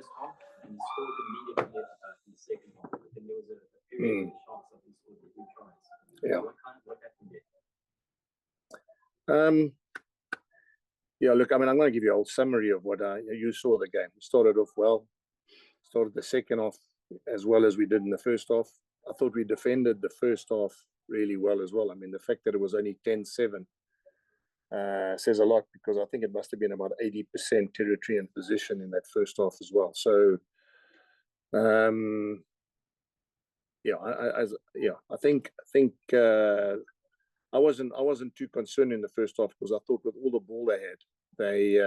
first half and he scored immediately in the second half. But then there was a period where the Sharks I think scored the 2 tries. Yeah. What happened there? Yeah, look, I mean, I'm going to give you a whole summary of what you saw the game. We started off well, started the second half as well as we did in the first half. I thought we defended the first half really well as well. I mean, the fact that it was only 10-7 says a lot, because I think it must have been about 80% territory and position in that first half as well. So, I think I wasn't too concerned in the first half, because I thought with all the ball they had, they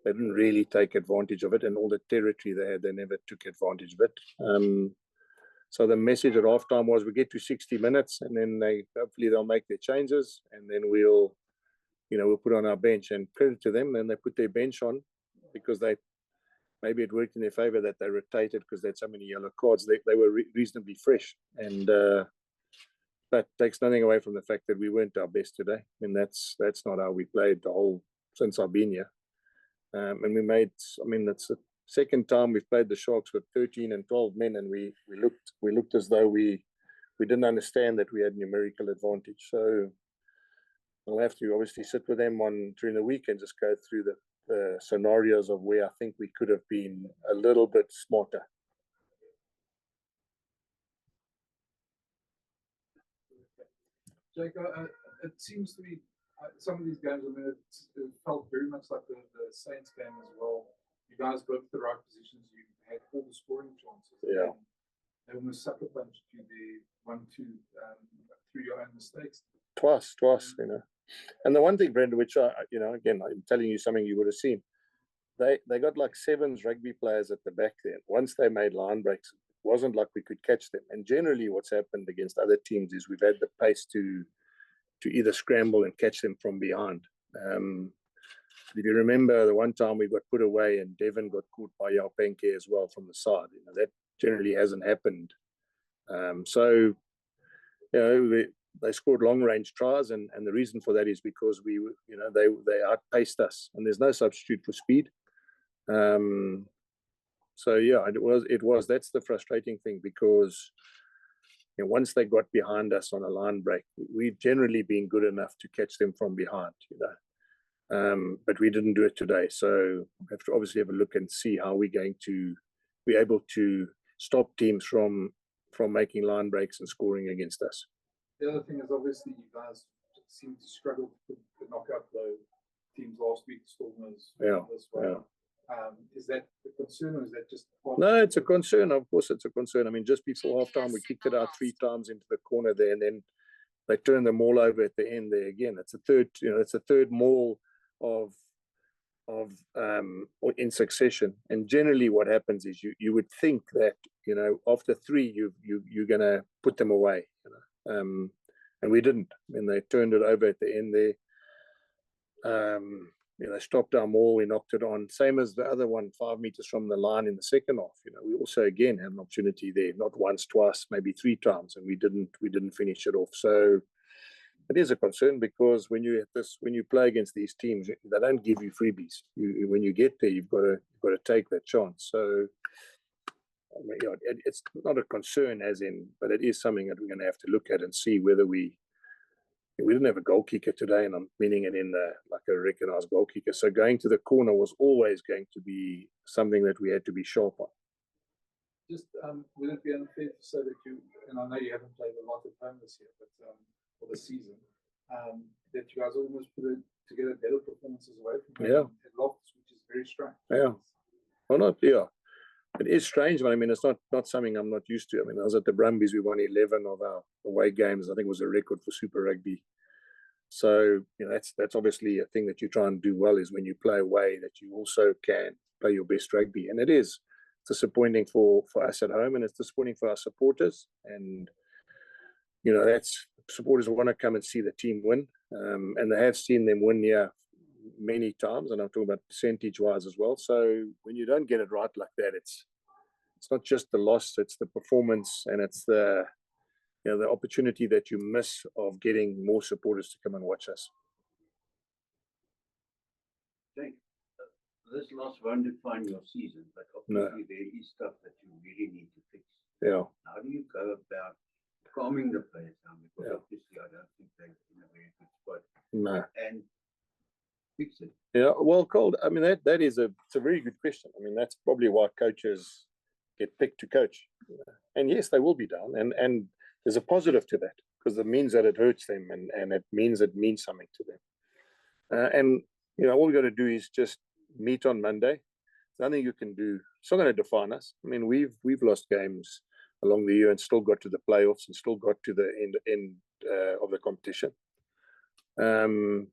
didn't really take advantage of it, and all the territory they had, they never took advantage of it. So the message at halftime was, we get to 60 minutes, and then hopefully they'll make their changes, and then we'll put on our bench. And credit to them, and they put their bench on, because maybe it worked in their favor that they rotated, because they had so many yellow cards. They were reasonably fresh, and that takes nothing away from the fact that we weren't our best today. I mean, that's not how we played since I've been here. And we made, I mean, that's the second time we've played the Sharks with 13 and 12 men, and we looked as though we didn't understand that we had numerical advantage. So I'll have to obviously sit with them during the week and just go through the scenarios of where I think we could have been a little bit smarter. Jake, it seems to be some of these games, I mean, it felt very much like the Saints game as well. You guys got to the right positions. You had all the scoring chances. Yeah. They almost sucker punched you the 1-2 through your own mistakes. Twice, you know. And the one thing, Brenda, which again, I'm telling you something you would have seen. They got like sevens rugby players at the back there. Once they made line breaks, it wasn't like we could catch them. And generally what's happened against other teams is we've had the pace to either scramble and catch them from behind. If you remember the one time we got put away and Devon got caught by Yao Penke as well from the side, that generally hasn't happened. So, they scored long range tries, and the reason for that is because they outpaced us, and there's no substitute for speed. So yeah, it was that's the frustrating thing, because once they got behind us on a line break, we've generally been good enough to catch them from behind, but we didn't do it today. So we have to obviously have a look and see how we're going to be able to stop teams from making line breaks and scoring against us. The other thing is, obviously, you guys seem to struggle to knock out the teams last week, Stormers. Yeah. Is that a concern, or is that just... No, it's a concern. Of course, it's a concern. I mean, just before halftime, we kicked it out 3 times into the corner there, and then they turned the maul over at the end there again. It's a third maul of in succession. And generally what happens is you would think that, after 3, you're going to put them away, and we didn't. I mean, they turned it over at the end there. They stopped our maul, we knocked it on, same as the other one, 5 meters from the line in the second half. We also again had an opportunity there, not once, twice, maybe 3 times, and we didn't finish it off. So it is a concern, because when you play against these teams, they don't give you freebies. When you get there, you've got to take that chance. So I mean, it's not a concern as in, but it is something that we're going to have to look at and see whether we didn't have a goal kicker today, and I'm meaning it in like a recognized goal kicker. So going to the corner was always going to be something that we had to be sharp on. Just would it be unfair to say that and I know you haven't played a lot of home this year, but for the season, that you guys almost put together better performances away from home at Loftus, which is very strange. Yeah. Well, it is strange, but I mean, it's not something I'm not used to. I mean, I was at the Brumbies, we won 11 of our away games. I think it was a record for Super Rugby. So, that's obviously a thing that you try and do well, is when you play away, that you also can play your best rugby. And it's disappointing for us at home, and it's disappointing for our supporters. And, that's supporters want to come and see the team win. And they have seen them win here many times, and I'm talking about percentage-wise as well. So when you don't get it right like that, it's not just the loss, it's the performance, and it's the opportunity that you miss of getting more supporters to come and watch us. Jake, this loss won't define your season, but No. Obviously, there is stuff that you really need to fix. Yeah. How do you go about calming the players down? Because Yeah. obviously, I don't think they're in a very good spot. No. And fix it. Yeah, well, Cold. I mean, that is it's a very good question. I mean, that's probably why coaches get picked to coach. And yes, they will be down, and there's a positive to that because it means that it hurts them, and it means something to them. And all we got to do is just meet on Monday. There's nothing you can do. It's not going to define us. I mean, we've lost games along the year and still got to the playoffs and still got to the end of the competition. And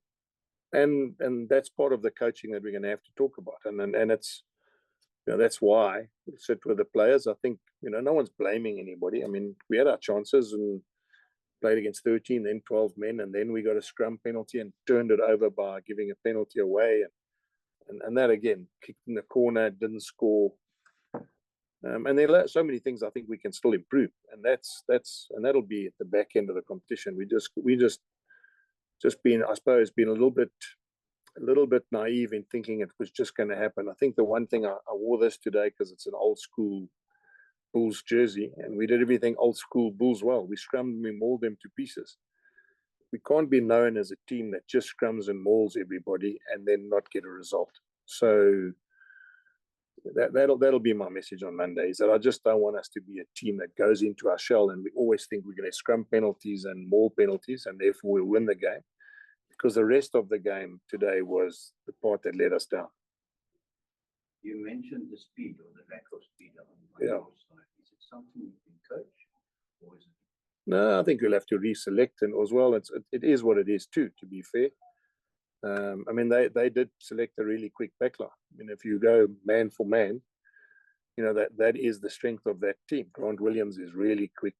that's part of the coaching that we're going to have to talk about. And it's that's why we sit with the players. I think no one's blaming anybody. I mean, we had our chances and played against 13, then 12 men, and then we got a scrum penalty and turned it over by giving a penalty away. And that again, kicked in the corner, didn't score. And there are so many things I think we can still improve, and that'll be at the back end of the competition. We just been, I suppose, been a little bit naive in thinking it was just going to happen. I think the one thing I wore this today because it's an old school Bulls jersey, and we did everything old school Bulls well. We scrummed, we mauled them to pieces. We can't be known as a team that just scrums and mauls everybody and then not get a result. So that'll be my message on Monday, is that I just don't want us to be a team that goes into our shell and we always think we're going to scrum penalties and maul penalties and therefore we'll win the game, because the rest of the game today was the part that let us down. You mentioned the speed or the lack of speed on Yeah. your side. Is it something you can coach, or is it? No, I think we'll have to reselect, and as well, it is what it is too, to be fair. I mean, they did select a really quick backline. I mean, if you go man for man, that is the strength of that team. Grant Williams is really quick.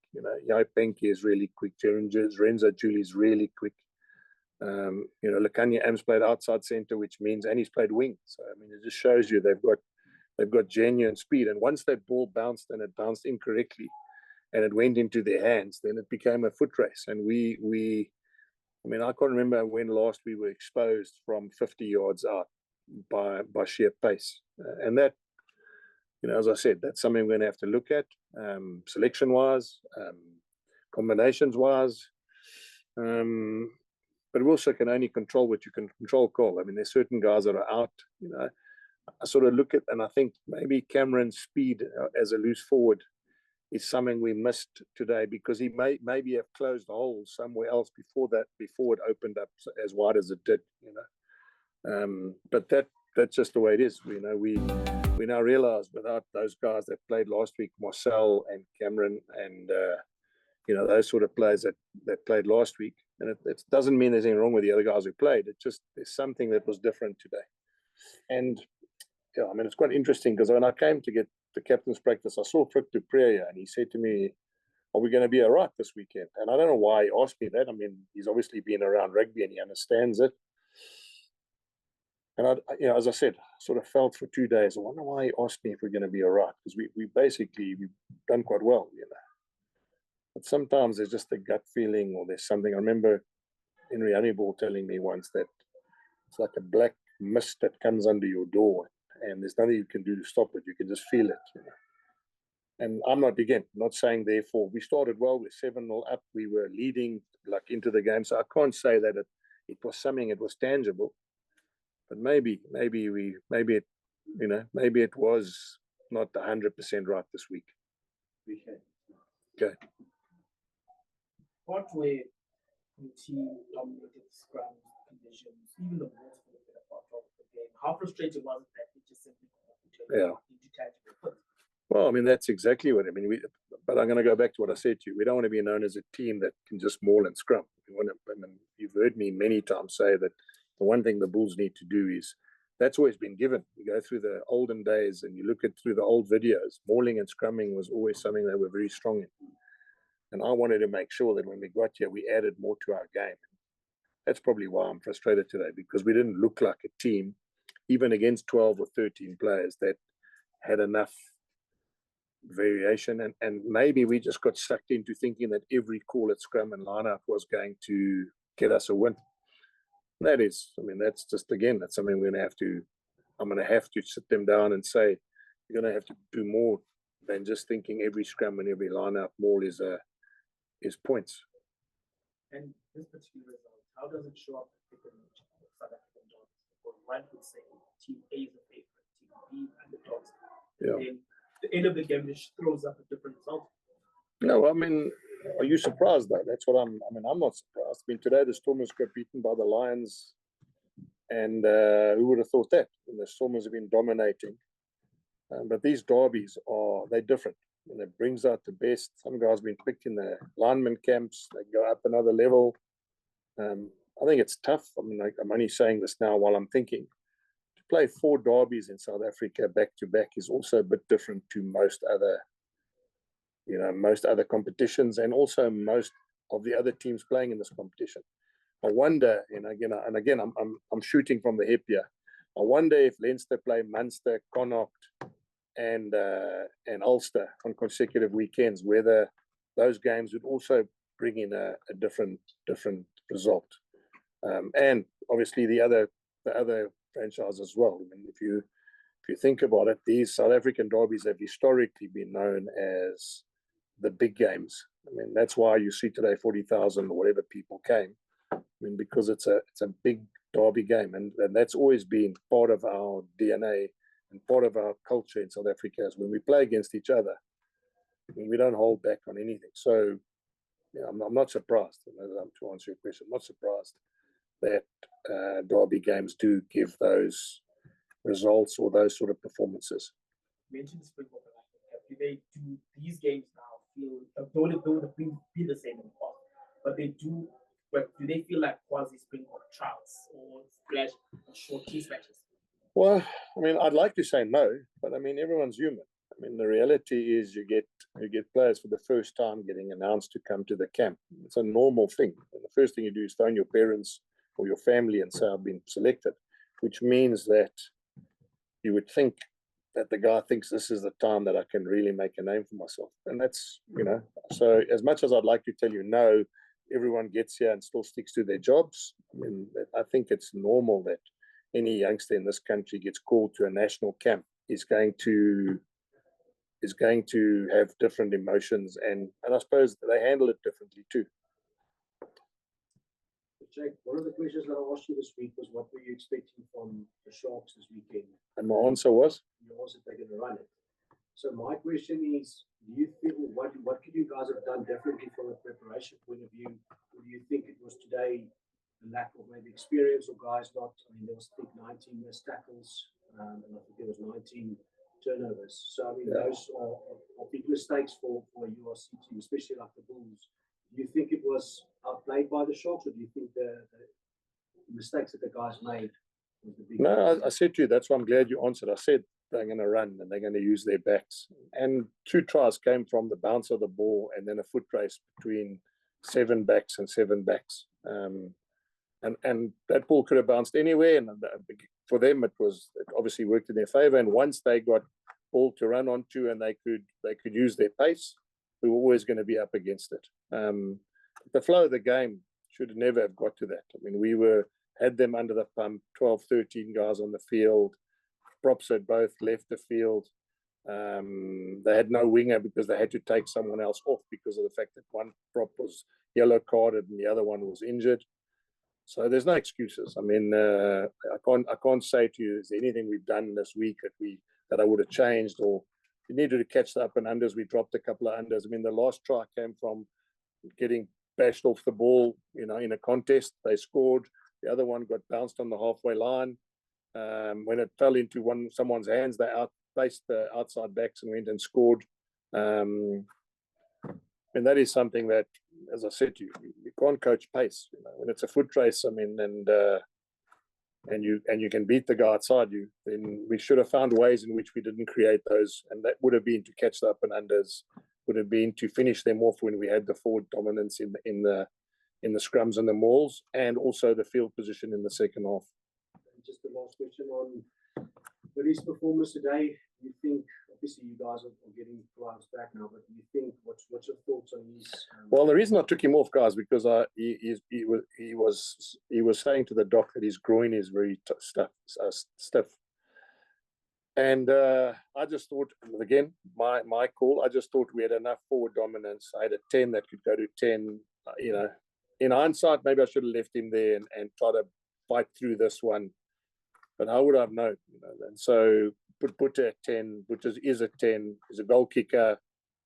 Yai Penke is really quick. Renzo Julie is really quick. Lekanya Ams played outside center, which means, and he's played wing. So I mean, it just shows you they've got genuine speed. And once that ball bounced and it bounced incorrectly, and it went into their hands, then it became a foot race. And I mean, I can't remember when last we were exposed from 50 yards out by sheer pace. And that, as I said, that's something we're going to have to look at, selection-wise, combinations-wise. But we also can only control what you can control, Cole. I mean, there's certain guys that are out, I sort of look at, and I think maybe Cameron's speed as a loose forward is something we missed today, because he maybe have closed holes somewhere else before it opened up as wide as it did, But that's just the way it is. We now realize without those guys that played last week, Marcel and Cameron and those sort of players that played last week, and it doesn't mean there's anything wrong with the other guys who played. It's just there's something that was different today. And I mean, it's quite interesting, because when I came to get the captain's practice, I saw Frik du Preez, and he said to me, "Are we going to be all right this weekend?" And I don't know why he asked me that. I mean, he's obviously been around rugby and he understands it. And as I said, sort of felt for 2 days. I wonder why he asked me if we're going to be all right, because we've done quite well, But sometimes there's just a gut feeling, or there's something. I remember Henry Honeyball telling me once that it's like a black mist that comes under your door, and there's nothing you can do to stop it. You can just feel it. And I'm not saying therefore we started well. We're 7-0 up. We were leading into the game, so I can't say that it was something. It was tangible, but maybe it was not 100% right this week. Okay. What way the team dominated the scrum conditions, even the most for the better part of the game? How frustrating was it that it just simply couldn't into tangible points? Well, I mean, that's exactly what I mean. But I'm going to go back to what I said to you. We don't want to be known as a team that can just maul and scrum. You've heard me many times say that the one thing the Bulls need to do is, that's always been given. You go through the olden days and you look through the old videos, mauling and scrumming was always something they were very strong in. And I wanted to make sure that when we got here, we added more to our game. That's probably why I'm frustrated today, because we didn't look like a team, even against 12 or 13 players, that had enough variation. And maybe we just got sucked into thinking that every call at scrum and lineout was going to get us a win. That's just, again, that's something I'm going to have to sit them down and say, you're going to have to do more than just thinking every scrum and every line-out maul is points. And this particular result, how does it show up in the South African dogs? Because one would say team A is the favorite, team B underdogs. Yeah. Then the end of the game just throws up a different result. No, I mean, are you surprised though? That's what I'm not surprised. I mean, today the Stormers got beaten by the Lions, and who would have thought that? And the Stormers have been dominating. But these derbies they're different. And it brings out the best. Some guys have been picked in the lineman camps. They go up another level. I think it's tough. I mean, I'm only saying this now while I'm thinking. To play 4 derbies in South Africa back to back is also a bit different to most other competitions, and also most of the other teams playing in this competition. I wonder, and again, I'm shooting from the hip here. I wonder if Leinster play Munster, Connacht, and Ulster on consecutive weekends, whether those games would also bring in a different result. And obviously the other franchise as well. I mean, if you think about it, these South African derbies have historically been known as the big games. I mean, that's why you see today 40,000 or whatever people came. I mean, because it's a big derby game, and that's always been part of our DNA and part of our culture in South Africa. Is when we play against each other, I mean, we don't hold back on anything. So, yeah, I'm not surprised. To answer your question, I'm not surprised that derby games do give those results or those sort of performances. You mentioned Springbok. Do they do these games now feel, though the be the same in the past, but do they feel like quasi Springbok trials or splash or short test matches? Well, I mean, I'd like to say no, but I mean, everyone's human. I mean, the reality is you get players for the first time getting announced to come to the camp. It's a normal thing. And the first thing you do is phone your parents or your family and say, I've been selected, which means that you would think that the guy thinks this is the time that I can really make a name for myself. And that's, so as much as I'd like to tell you no, everyone gets here and still sticks to their jobs. I mean, I think it's normal that any youngster in this country gets called to a national camp is going to have different emotions, and I suppose they handle it differently too. Jake, one of the questions that I asked you this week was, what were you expecting from the Sharks this weekend? And my answer was? You answered they're going to run it. So my question is, do you think, what could you guys have done differently from a preparation point of view? Or do you think it was today the lack of maybe experience, or guys not? I mean, there was, I think, 19 missed tackles, and I think there was 19 turnovers. So I mean, those are big mistakes for a URC team, especially like the Bulls. Do you think it was outplayed by the Sharks, or do you think the mistakes that the guys made was the big? No, I said to you, that's why I'm glad you answered. I said they're going to run and they're going to use their backs. And 2 tries came from the bounce of the ball and then a foot race between 7 backs and 7 backs. And that ball could have bounced anywhere. And for them, it obviously worked in their favor. And once they got ball to run onto and they could use their pace, we were always going to be up against it. The flow of the game should never have got to that. I mean, we had them under the pump, 12, 13 guys on the field. Props had both left the field. They had no winger because they had to take someone else off because of the fact that one prop was yellow carded and the other one was injured. So there's no excuses. I mean, I can't say to you, is there anything we've done this week that I would have changed, or we needed to catch the up and unders. We dropped a couple of unders. I mean, the last try came from getting bashed off the ball, in a contest. They scored. The other one got bounced on the halfway line. When it fell into someone's hands, they outpaced the outside backs and went and scored. And that is something that, as I said to you, you can't coach pace. When it's a foot race, I mean, and you can beat the guy outside you, then we should have found ways in which we didn't create those, and that would have been to catch the up and unders, would have been to finish them off when we had the forward dominance in the scrums and the mauls, and also the field position in the second half. Just the last question on Billy's performance today. You think, obviously, you guys are getting clients back now, but do you think, what's your thoughts on his? Well, the reason I took him off, guys, because he was saying to the doc that his groin is very stiff, And I just thought, again, my call, I just thought we had enough forward dominance. I had a 10 that could go to 10. You know, in hindsight, maybe I should have left him there and try to fight through this one. But how would I have known? You know, and so put Butter at 10, which is a 10, is a goal kicker.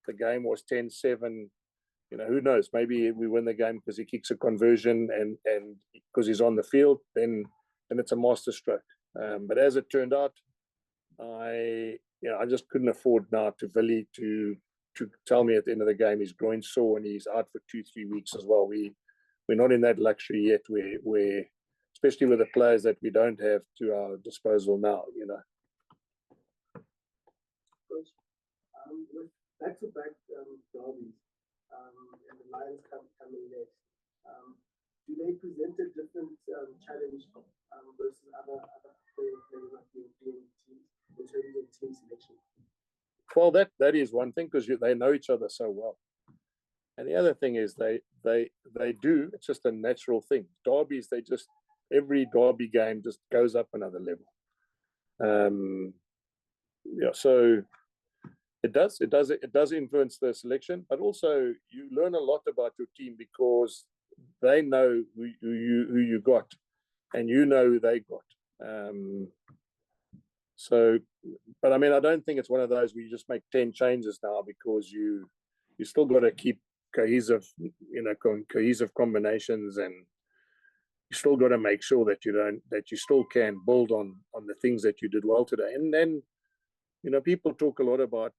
The game was 10-7. You know, who knows? Maybe we win the game because he kicks a conversion and because he's on the field, then it's a master stroke. But as it turned out, I just couldn't afford now to Willie to tell me at the end of the game he's groin sore and he's out for 2-3 weeks as well. We're not in that luxury yet where especially with the players that we don't have to our disposal now, you know. With back-to-back derbies and the Lions coming next, do they present a different challenge versus other players like the European teams in terms of team selection? Well, that is one thing because they know each other so well. And the other thing is they do, it's just a natural thing. Derbies, every derby game just goes up another level. So it does influence the selection, but also you learn a lot about your team because they know who you got, and you know who they got. But I mean, I don't think it's one of those where you just make 10 changes now because you still got to keep cohesive combinations, and you still got to make sure that you still can build on the things that you did well today. And then, you know, people talk a lot about,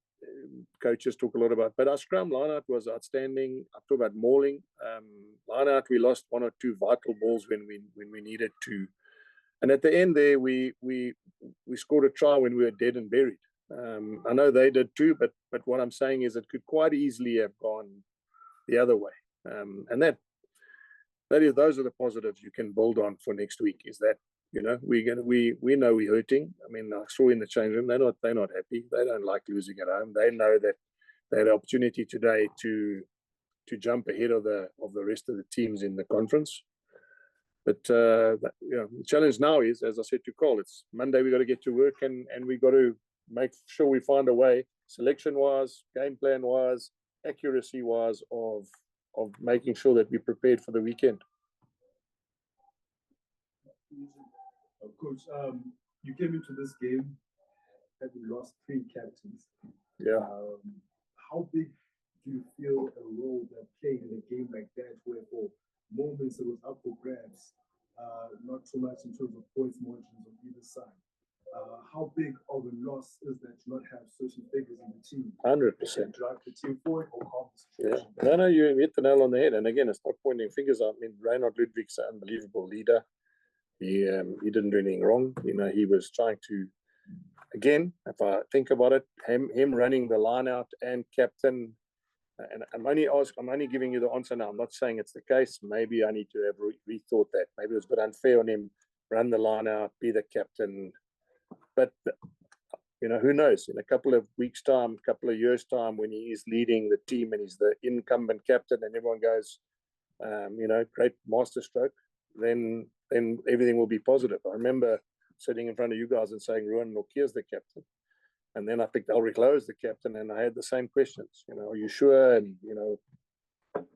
coaches talk a lot about, but our scrum lineout was outstanding. I talk about mauling. Lineout, we lost 1 or 2 vital balls when we needed to. And at the end there, we scored a try when we were dead and buried. I know they did too, but what I'm saying is it could quite easily have gone the other way. And those are the positives you can build on for next week. Is that, you know, we know we're hurting. I mean, I saw in the change room, they're not happy. They don't like losing at home. They know that they had an opportunity today to jump ahead of the rest of the teams in the conference. But the challenge now is, as I said to Cole, it's Monday. We got to get to work and we got to make sure we find a way, selection-wise, game plan-wise, accuracy-wise, of making sure that we're prepared for the weekend. Coach, you came into this game having lost 3 captains. Yeah. How big do you feel a role that playing in a game like that, where for moments it was up for grabs, not too much in terms of points margins on either side? How big of a loss is that to not have certain figures in the team? 100%. Drive the team forward or calm the situation? Yeah. No, you hit the nail on the head. And again, it's not pointing fingers. I mean, Reinhard Ludwig's an unbelievable leader. He didn't do anything wrong. You know, he was trying to, again, if I think about it, him running the line out and captain. And I'm only giving you the answer now. I'm not saying it's the case. Maybe I need to have rethought that. Maybe it was a bit unfair on him. Run the line out, be the captain. But, you know, who knows? In a couple of weeks' time, couple of years' time, when he is leading the team and he's the incumbent captain and everyone goes, great master stroke, then everything will be positive. I remember sitting in front of you guys and saying, Ruan Nokia's the captain. And then I picked Ulrich Lowe as the captain, and I had the same questions. You know, are you sure? And you know,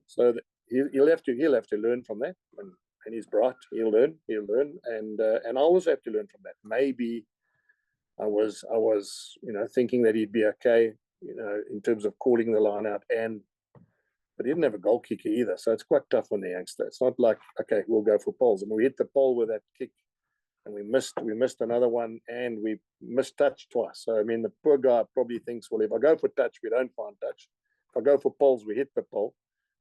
so he'll have to learn from that. And he's bright. He'll learn, and I also have to learn from that. Maybe I was thinking that he'd be okay, in terms of calling the line out, but he didn't have a goal kicker either. So it's quite tough on the youngster. It's not like, okay, we'll go for poles. And we hit the pole with that kick. And we missed another one, and we missed touch twice. So I mean, the poor guy probably thinks, well, if I go for touch, we don't find touch. If I go for poles, we hit the pole,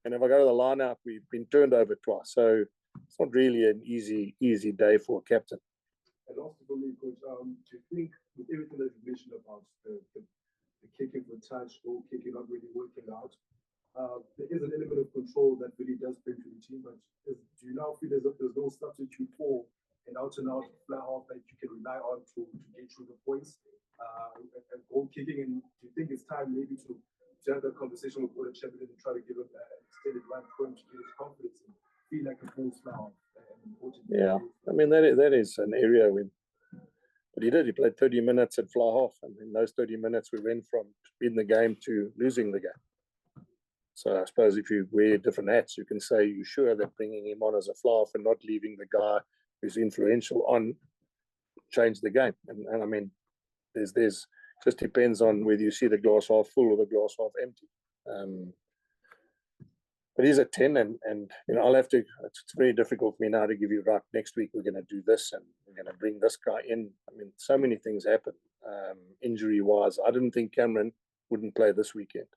and if I go to the line out, we've been turned over twice. So it's not really an easy day for a captain. And also for me, Coach, do you think with everything that you mentioned about the kicking for touch, goal kicking not really working out, there is an element of control that really does bring to the team. But do you now feel as if there's no substitute for an out-and-out fly half that you can rely on to get through the points and goal kicking? And do you think it's time maybe to have that conversation with Ola Chamberlain and try to give him an extended run for him to get his confidence and feel like a full fly half? Yeah, I mean, that is an area with, But he did. He played 30 minutes at fly half, and in those 30 minutes, we went from beating the game to losing the game. So I suppose if you wear different hats, you can say you're sure that bringing him on as a fly half and not leaving the guy who's influential on changed the game. And I mean, there's just depends on whether you see the glass half full or the glass half empty. But he's a 10, and I'll have to. It's very difficult for me now to give you right. Next week we're going to do this, and we're going to bring this guy in. I mean, so many things happen injury-wise. I didn't think Cameron wouldn't play this weekend,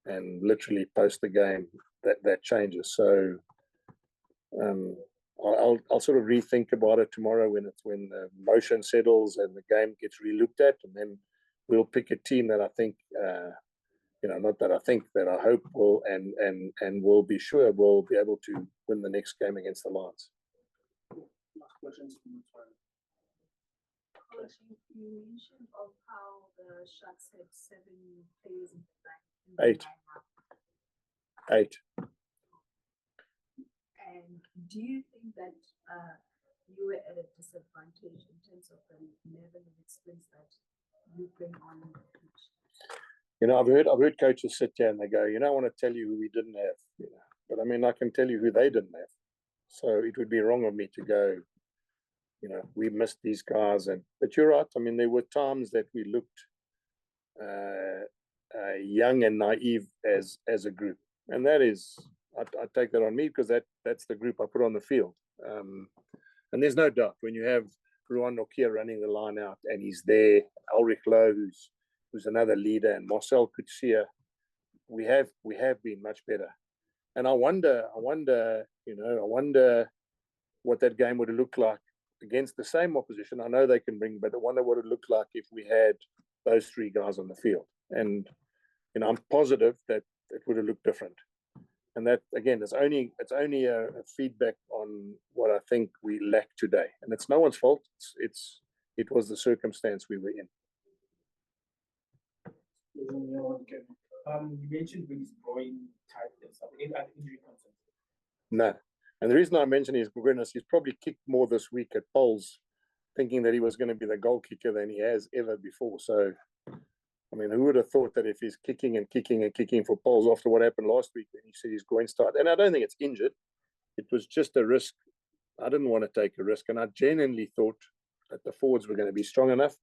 and literally post the game that changes. So I'll sort of rethink about it tomorrow when the motion settles and the game gets re-looked at, and then we'll pick a team that I think. Not that I think, that I hope will, and will be sure will be able to win the next game against the Lions. Last questions from the time. Coach, you mentioned of how the Sharks had 7 players in the back. 8. And do you think that you were at a disadvantage in terms of the level of experience that you bring on the pitch? I've heard coaches sit there and they go, I want to tell you who we didn't have, but I mean, I can tell you who they didn't have. So it would be wrong of me to go, we missed these guys. But you're right. I mean, there were times that we looked young and naive as a group. And that is, I take that on me because that's the group I put on the field. And there's no doubt when you have Ruan Nokia running the line out and he's there, Ulrich Lowe, who's another leader, and Marcel Kutsia, we have been much better. And I wonder what that game would have looked like against the same opposition. I know they can bring, but I wonder what it looked like if we had those 3 guys on the field. And I'm positive that it would have looked different. And that again, it's only a feedback on what I think we lack today. And it's no one's fault. It was the circumstance we were in. You mentioned when he's growing tightness, injury concerns. No. And the reason I mention is, goodness, he's probably kicked more this week at polls, thinking that he was going to be the goal kicker than he has ever before. So, I mean, who would have thought that if he's kicking and kicking and kicking for polls after what happened last week, when he said he's going to start? And I don't think it's injured. It was just a risk. I didn't want to take a risk. And I genuinely thought that the forwards were going to be strong enough.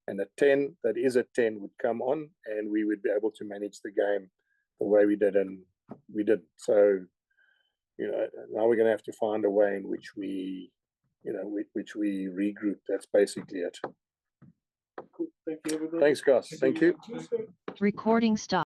And a 10, that is a 10, would come on and we would be able to manage the game the way we did. And we did. So, now we're going to have to find a way in which we regroup. That's basically it. Cool. Thank you, everybody. Thanks, guys. Thank you. Recording stop.